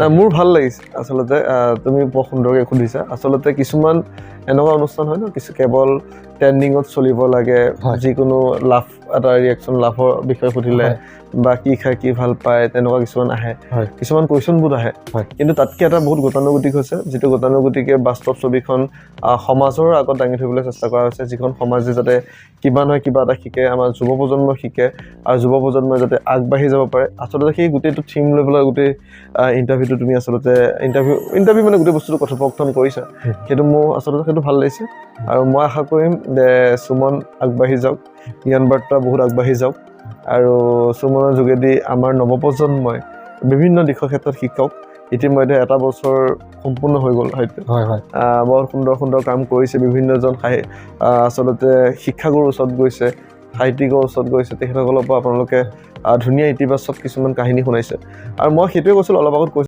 মোৰ ভাল লাগিছে আচলতে তুমি বৰ সুন্দৰকৈ সুধিছা আচলতে কিছুমান এনেকুৱা অনুষ্ঠান হয় ন কিছু কেৱল ট্ৰেণ্ডিঙত চলিব লাগে যিকোনো লাভ এটা ৰিয়েকশ্যন লাভৰ বিষয়ে সুধিলে বা কি খাই কি ভাল পায় তেনেকুৱা কিছুমান আহে কিছুমান কুৱেশ্যনবোৰ আহে কিন্তু তাতকৈ এটা বহুত গতানুগতিক হৈছে যিটো গতানুগতিকে বাস্তৱ ছবিখন সমাজৰ আগত দাঙি ধৰিবলৈ চেষ্টা কৰা হৈছে যিখন সমাজে যাতে কিবা নহয় কিবা এটা শিকে আমাৰ যুৱ প্ৰজন্ম শিকে আৰু যুৱ প্ৰজন্মই যাতে আগবাঢ়ি যাব পাৰে আচলতে সেই গোটেইটো থিম লৈ পেলাই গোটেই ইণ্টাৰভিউটো তুমি আচলতে ইণ্টাৰভিউ মানে গোটেই বস্তুটো কথোপকথন কৰিছা সেইটো মোৰ আচলতে সেইটো ভাল লাগিছে আৰু মই আশা কৰিম যে সুমন আগবাঢ়ি যাওক জ্ঞান বাৰ্তা বহুত আগবাঢ়ি যাওক আৰু সুমনৰ যোগেদি আমাৰ নৱপ্ৰজন্মই বিভিন্ন দিশৰ ক্ষেত্ৰত শিকক ইতিমধ্যে এটা বছৰ সম্পূৰ্ণ হৈ গ'ল হয়তো বৰ সুন্দৰ সুন্দৰ কাম কৰিছে বিভিন্নজন আচলতে শিক্ষাগুৰুৰ ওচৰত গৈছে সাহিত্যিকৰ ওচৰত গৈছে তেখেতসকলৰ পৰা আপোনালোকে ধুনীয়া ইতিবাচক কিছুমান কাহিনী শুনাইছে আৰু মই সেইটোৱে কৈছিলোঁ অলপ আগত কৈছোঁ